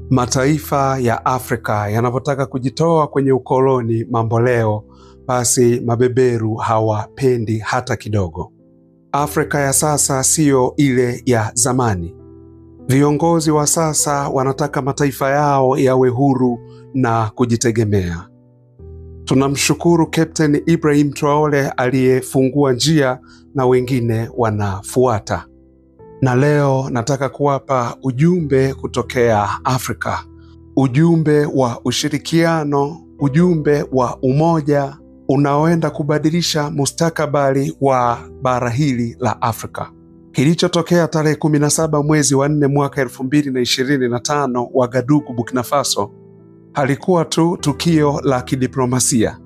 Mataifa ya Afrika yanapotaka kujitoa kwenye ukoloni mamboleo, basi mabeberu hawapendi hata kidogo. Afrika ya sasa siyo ile ya zamani. Viongozi wa sasa wanataka mataifa yao yawe huru na kujitegemea. Tunamshukuru Captain Ibrahim Traore aliyefungua njia na wengine wanafuata. Na leo nataka kuwapa ujumbe kutokea Afrika. Ujumbe wa ushirikiano, ujumbe wa umoja unaoenda kubadilisha mustakabali wa bara hili la Afrika. Kilichotokea tarehe 17 mwezi wa 4 mwaka 2025 Wagadugu, Burkina Faso, halikuwa tu tukio la kidiplomasia.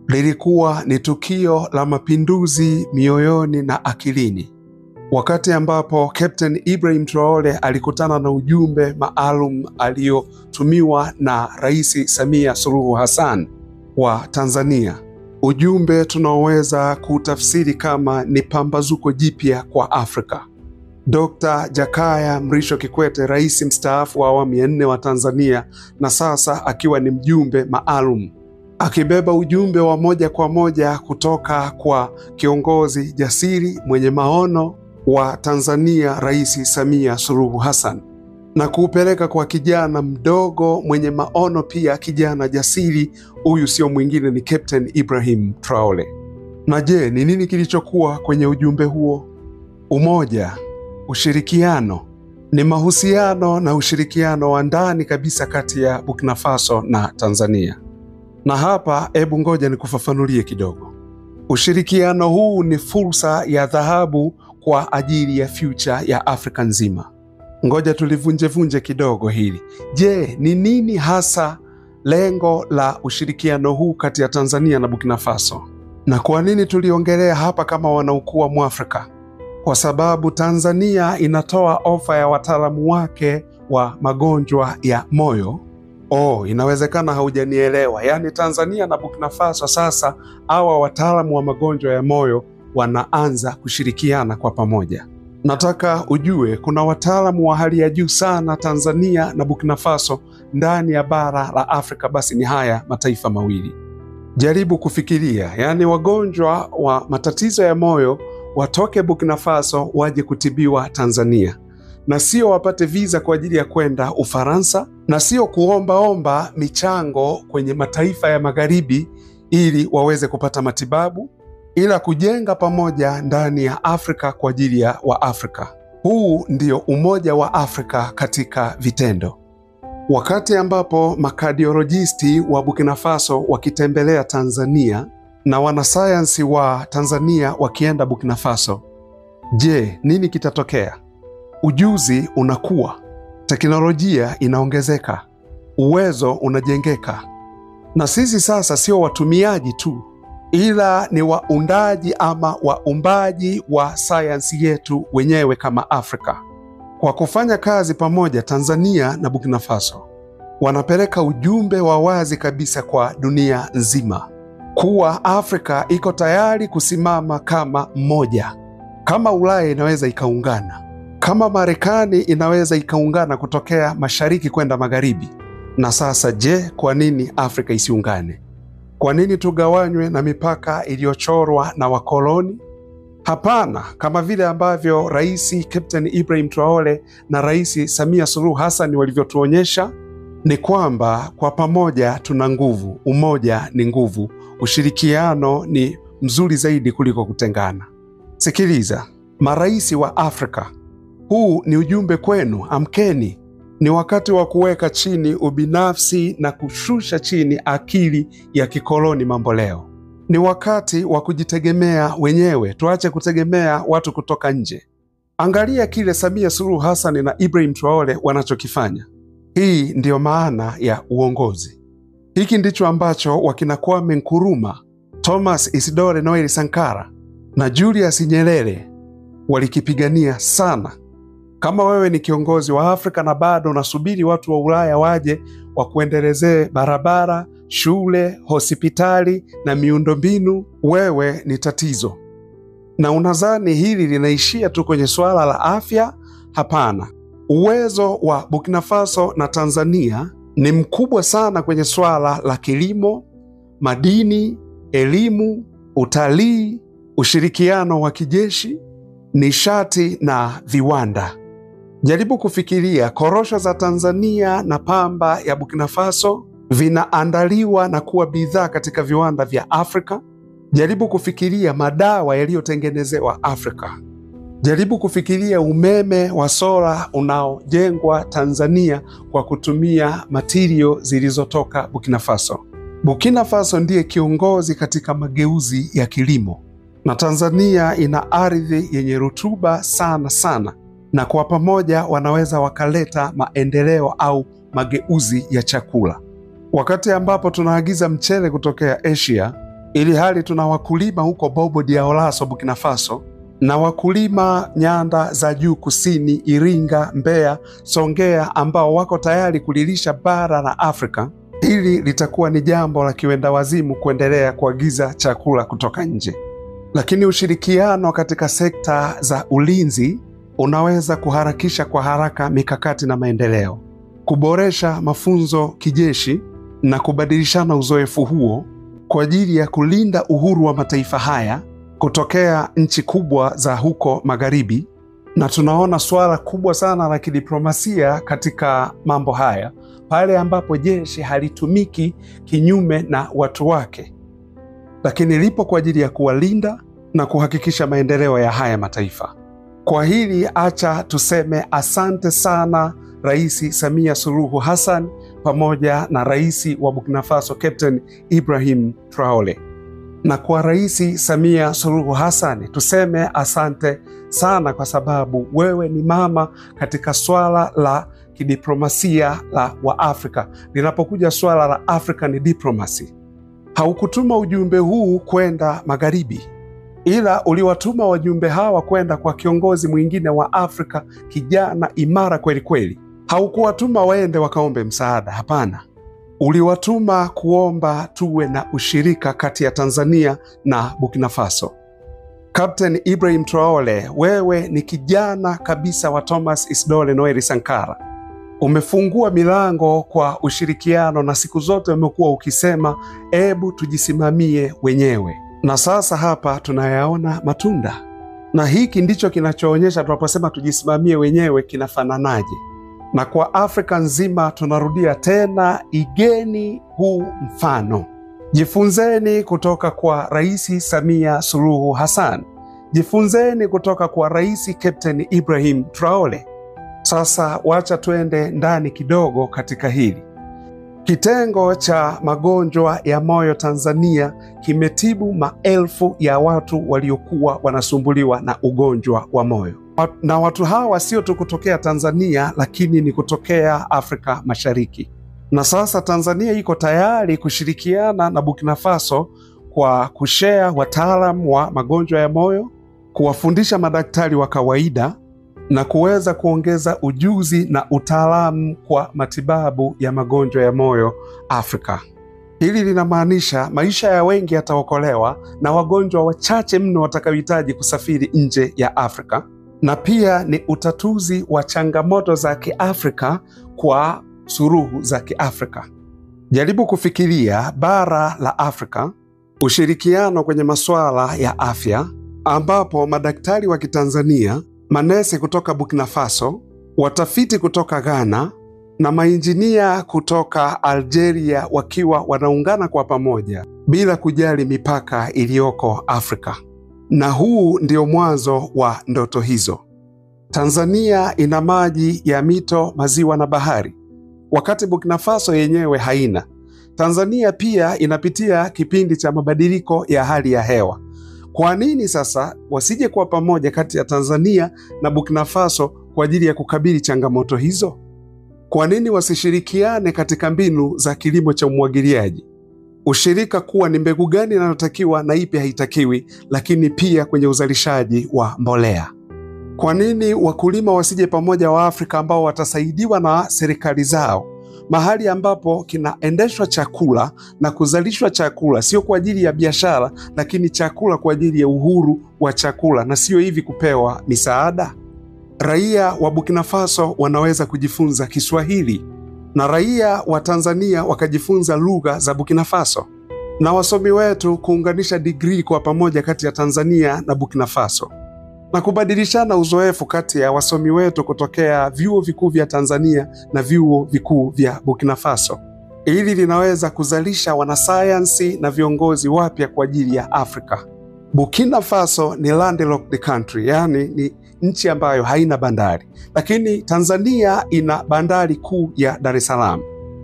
Lilikuwa ni tukio la mapinduzi mioyoni na akilini. Wakati ambapo Captain Ibrahim Traore alikutana na ujumbe maalum aliotumiwa na Rais Samia Suluhu Hassan wa Tanzania. Ujumbe tunaoweza kutafsiri kama ni pambazuko jipya kwa Afrika. Dr. Jakaya Mrisho Kikwete, rais mstaafu wa awamu ya 4 wa Tanzania, na sasa akiwa ni mjumbe maalum, akibeba ujumbe wa moja kwa moja kutoka kwa kiongozi jasiri mwenye maono wa Tanzania, Rais Samia Suluhu Hassan, na kuupeleka kwa kijana mdogo mwenye maono pia, kijana jasiri. Huyu sio mwingine ni Captain Ibrahim Traore. Na je, ni nini kilichokuwa kwenye ujumbe huo? Umoja, ushirikiano, ni mahusiano na ushirikiano wa ndani kabisa kati ya Burkina Faso na Tanzania. Na hapa hebu ngoja nikufafanulie kidogo. Ushirikiano huu ni fursa ya dhahabu kwa ajili ya future ya Afrika nzima. Ngoja tulivunje kidogo hili. Je, ni nini hasa lengo la ushirikiano huu kati ya Tanzania na Burkina Faso? Na kwa nini tuliongelea hapa kama wanaukua Mwafrika? Kwa sababu Tanzania inatoa ofa ya wataalamu wake wa magonjwa ya moyo. Inawezekana haujanielewa. Yaani Tanzania na Burkina Faso sasa hawa wataalamu wa magonjwa ya moyo wanaanza kushirikiana kwa pamoja. Nataka ujue kuna wataalamu wa hali ya juu sana Tanzania na Burkina Faso ndani ya bara la Afrika, basi ni haya mataifa mawili. Jaribu kufikiria, yaani wagonjwa wa matatizo ya moyo watoke Burkina Faso waje kutibiwa Tanzania, na sio wapate visa kwa ajili ya kwenda Ufaransa, na sio kuomba michango kwenye mataifa ya magharibi ili waweze kupata matibabu, ila kujenga pamoja ndani ya Afrika kwa ajili ya Waafrika. Huu ndio umoja wa Afrika katika vitendo. Wakati ambapo makadiolojisti wa Burkina Faso wakitembelea Tanzania na wanasayansi wa Tanzania wakienda Burkina Faso, je, nini kitatokea? Ujuzi unakuwa, teknolojia inaongezeka, uwezo unajengeka. Na sisi sasa sio watumiaji tu, ila ni waundaji ama waumbaji wa sayansi yetu wenyewe kama Afrika. Kwa kufanya kazi pamoja, Tanzania na Burkina Faso wanapeleka ujumbe wa wazi kabisa kwa dunia nzima kuwa Afrika iko tayari kusimama kama mmoja. Kama Ulaya inaweza ikaungana, kama Marekani inaweza ikaungana kutokea mashariki kwenda magharibi, na sasa je, kwa nini Afrika isiungane? Kwa nini tugawanywe na mipaka iliyochorwa na wakoloni? Hapana, kama vile ambavyo Rais Captain Ibrahim Traore na Rais Samia Suluhu Hassan walivyotuonyesha, ni kwamba kwa pamoja tuna nguvu, umoja ni nguvu, ushirikiano ni mzuri zaidi kuliko kutengana. Sikiliza, marais wa Afrika, huu ni ujumbe kwenu, amkeni. Ni wakati wa kuweka chini ubinafsi na kushusha chini akili ya kikoloni mamboleo. Ni wakati wa kujitegemea wenyewe, tuache kutegemea watu kutoka nje. Angalia kile Samia Suluhu Hassan na Ibrahim Traore wanachokifanya. Hii ndiyo maana ya uongozi. Hiki ndicho ambacho wakina Kwame Nkrumah, Thomas Isidore Noel Sankara na Julius Nyerere walikipigania sana. Kama wewe ni kiongozi wa Afrika na bado unasubiri watu wa Ulaya waje wakuendelezee barabara, shule, hospitali na miundombinu, wewe ni tatizo. Na unadhani hili linaishia tu kwenye swala la afya? Hapana. Uwezo wa Burkina Faso na Tanzania ni mkubwa sana kwenye swala la kilimo, madini, elimu, utalii, ushirikiano wa kijeshi, nishati na viwanda. Jaribu kufikiria korosho za Tanzania na pamba ya Burkina Faso vinaandaliwa na kuwa bidhaa katika viwanda vya Afrika. Jaribu kufikiria madawa yaliyotengenezewa Afrika. Jaribu kufikiria umeme wa sola unaojengwa Tanzania kwa kutumia material zilizotoka Burkina Faso. Burkina Faso ndiye kiongozi katika mageuzi ya kilimo, na Tanzania ina ardhi yenye rutuba sana, na kwa pamoja wanaweza wakaleta maendeleo au mageuzi ya chakula. Wakati ambapo tunaagiza mchele kutokea Asia, ili hali tuna wakulima huko Bobo Dioulasso Burkina Faso, na wakulima nyanda za juu kusini, Iringa, Mbeya, Songea, ambao wako tayari kulilisha bara la Afrika. Hili litakuwa ni jambo la kiwenda wazimu kuendelea kuagiza chakula kutoka nje. Lakini ushirikiano katika sekta za ulinzi unaweza kuharakisha kwa haraka mikakati na maendeleo, kuboresha mafunzo kijeshi na kubadilishana uzoefu huo kwa ajili ya kulinda uhuru wa mataifa haya kutokea nchi kubwa za huko magharibi. Na tunaona swala kubwa sana la kidiplomasia katika mambo haya, pale ambapo jeshi halitumiki kinyume na watu wake, lakini lipo kwa ajili ya kuwalinda na kuhakikisha maendeleo ya haya mataifa. Kwa hili acha tuseme asante sana Rais Samia Suluhu Hassan pamoja na Rais wa Burkina Faso Captain Ibrahim Traore. Na kwa Rais Samia Suluhu Hassan tuseme asante sana, kwa sababu wewe ni mama katika swala la kidiplomasia wa Afrika. Linapokuja swala la African diplomacy, haukutuma ujumbe huu kwenda magharibi, ila uliwatuma wajumbe hawa kwenda kwa kiongozi mwingine wa Afrika, kijana imara kweli kweli. Haukuwatuma waende wakaombe msaada, hapana. Uliwatuma kuomba tuwe na ushirika kati ya Tanzania na Burkina Faso. Captain Ibrahim Traore, wewe ni kijana kabisa wa Thomas Isidore Noel Sankara. Umefungua milango kwa ushirikiano, na siku zote umekuwa ukisema ebu tujisimamie wenyewe. Na sasa hapa tunayaona matunda. Na hiki ndicho kinachoonyesha tunaposema tujisimamie wenyewe kinafananaje. Na kwa Afrika nzima tunarudia tena, igeni huu mfano. Jifunzeni kutoka kwa Rais Samia Suluhu Hassan. Jifunzeni kutoka kwa Rais Captain Ibrahim Traore. Sasa wacha twende ndani kidogo katika hili. Kitengo cha magonjwa ya moyo Tanzania kimetibu maelfu ya watu waliokuwa wanasumbuliwa na ugonjwa wa moyo. Na watu hawa sio tu kutokea Tanzania, lakini ni kutokea Afrika Mashariki. Na sasa Tanzania iko tayari kushirikiana na Burkina Faso kwa kushare wataalamu wa magonjwa ya moyo, kuwafundisha madaktari wa kawaida na kuweza kuongeza ujuzi na utaalamu kwa matibabu ya magonjwa ya moyo Afrika. Hili linamaanisha maisha ya wengi yataokolewa na wagonjwa wachache mno watakaohitaji kusafiri nje ya Afrika, na pia ni utatuzi wa changamoto za Kiafrika kwa suluhu za Kiafrika. Jaribu kufikiria bara la Afrika, ushirikiano kwenye masuala ya afya, ambapo madaktari wa Kitanzania, manesi kutoka Burkina Faso, watafiti kutoka Ghana na mainjinia kutoka Algeria wakiwa wanaungana kwa pamoja bila kujali mipaka iliyoko Afrika. Na huu ndio mwanzo wa ndoto hizo. Tanzania ina maji ya mito, maziwa na bahari, wakati Burkina Faso yenyewe haina. Tanzania pia inapitia kipindi cha mabadiliko ya hali ya hewa. Kwa nini sasa wasije kwa pamoja kati ya Tanzania na Burkina Faso kwa ajili ya kukabili changamoto hizo? Kwa nini wasishirikiane katika mbinu za kilimo cha umwagiliaji? Ushirika kuwa ni mbegu gani inayotakiwa na ipi haitakiwi, lakini pia kwenye uzalishaji wa mbolea. Kwa nini wakulima wasije pamoja wa Afrika ambao watasaidiwa na serikali zao, mahali ambapo kinaendeshwa chakula na kuzalishwa chakula sio kwa ajili ya biashara, lakini chakula kwa ajili ya uhuru wa chakula, na sio hivi kupewa misaada? raia wa Burkina Faso wanaweza kujifunza Kiswahili na raia wa Tanzania wakajifunza lugha za Burkina Faso, na wasomi wetu kuunganisha degree kwa pamoja kati ya Tanzania na Burkina Faso, na kubadilishana uzoefu kati ya wasomi wetu kutokea vyuo vikuu vya Tanzania na vyuo vikuu vya Burkina Faso. Hili linaweza kuzalisha wanasayansi na viongozi wapya kwa ajili ya Afrika. Burkina Faso ni landlocked country, yani ni nchi ambayo haina bandari, lakini Tanzania ina bandari kuu ya Dar es Salaam,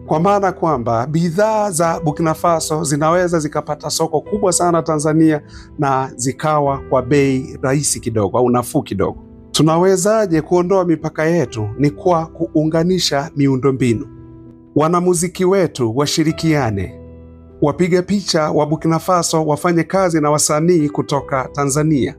kwa maana kwamba bidhaa za Burkina Faso zinaweza zikapata soko kubwa sana Tanzania na zikawa kwa bei rahisi kidogo au nafuu kidogo. Tunawezaje kuondoa mipaka yetu? Ni kwa kuunganisha miundombinu. Wanamuziki wetu washirikiane, wapiga picha wa Burkina Faso wafanye kazi na wasanii kutoka Tanzania.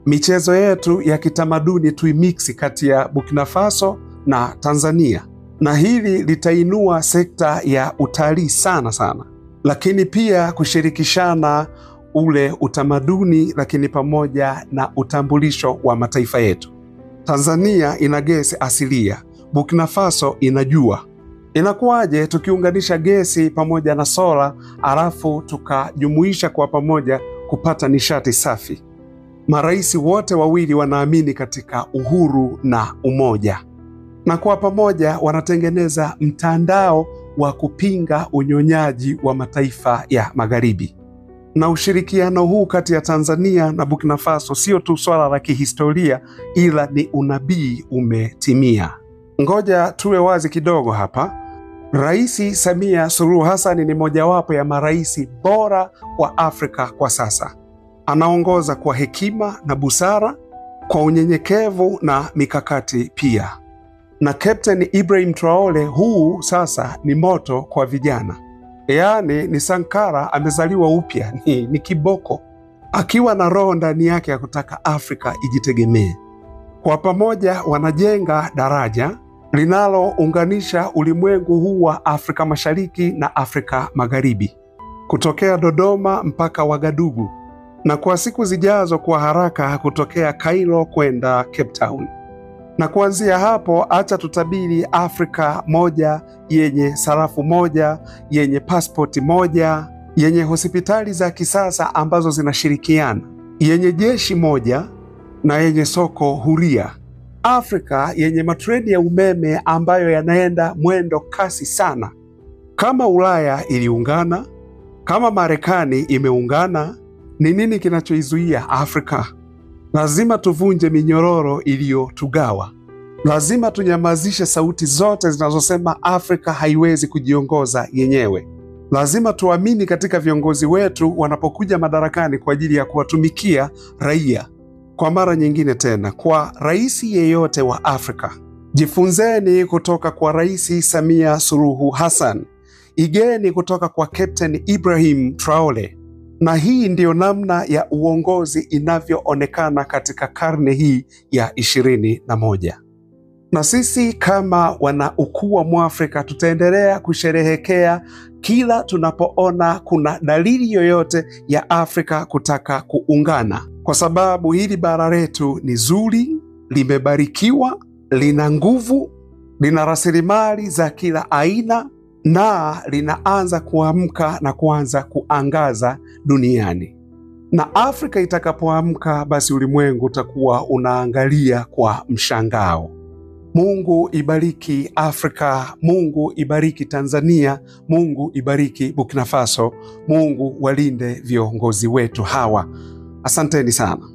Michezo yetu ya kitamaduni tuimiksi kati ya Burkina Faso na Tanzania, na hili litainua sekta ya utalii sana sana, lakini pia kushirikishana ule utamaduni, lakini pamoja na utambulisho wa mataifa yetu. Tanzania ina gesi asilia, Burkina Faso inajua. Inakuwaje tukiunganisha gesi pamoja na sola alafu tukajumuisha kwa pamoja kupata nishati safi? Marais wote wawili wanaamini katika uhuru na umoja, na kwa pamoja wanatengeneza mtandao wa kupinga unyonyaji wa mataifa ya magharibi. Na ushirikiano huu kati ya Tanzania na Burkina Faso sio tu swala la kihistoria, ila ni unabii umetimia. Ngoja tuwe wazi kidogo hapa. Rais Samia Suluhu Hassan ni mojawapo ya marais bora wa Afrika kwa sasa. Anaongoza kwa hekima na busara, kwa unyenyekevu na mikakati pia. Na Captain Ibrahim Traore huu sasa ni moto kwa vijana. Yaani ni Sankara amezaliwa upya, ni kiboko, akiwa na roho ndani yake ya kutaka Afrika ijitegemee. Kwa pamoja wanajenga daraja linalounganisha ulimwengu huu wa Afrika Mashariki na Afrika Magharibi, kutokea Dodoma mpaka Wagadugu, na kwa siku zijazo kwa haraka kutokea Cairo kwenda Cape Town. Na kuanzia hapo acha tutabiri Afrika moja yenye sarafu moja, yenye pasipoti moja, yenye hospitali za kisasa ambazo zinashirikiana, yenye jeshi moja na yenye soko huria. Afrika yenye matreni ya umeme ambayo yanaenda mwendo kasi sana. Kama Ulaya iliungana, kama Marekani imeungana, ni nini kinachoizuia Afrika? Lazima tuvunje minyororo iliyotugawa. Lazima tunyamazishe sauti zote zinazosema Afrika haiwezi kujiongoza yenyewe. Lazima tuamini katika viongozi wetu wanapokuja madarakani kwa ajili ya kuwatumikia raia. Kwa mara nyingine tena, kwa rais yeyote wa Afrika, jifunzeni kutoka kwa Rais Samia Suluhu Hassan. Igeni kutoka kwa Captain Ibrahim Traore. Na hii ndiyo namna ya uongozi inavyoonekana katika karne hii ya 21. Na sisi kama wana ukuu wa Mwafrika tutaendelea kusherehekea kila tunapoona kuna dalili yoyote ya Afrika kutaka kuungana, kwa sababu hili bara letu ni zuri, limebarikiwa, lina nguvu, lina rasilimali za kila aina, na linaanza kuamka na kuanza kuangaza duniani. Na Afrika itakapoamka, basi ulimwengu utakuwa unaangalia kwa mshangao. Mungu ibariki Afrika, Mungu ibariki Tanzania, Mungu ibariki Burkina Faso, Mungu walinde viongozi wetu hawa. Asanteni sana.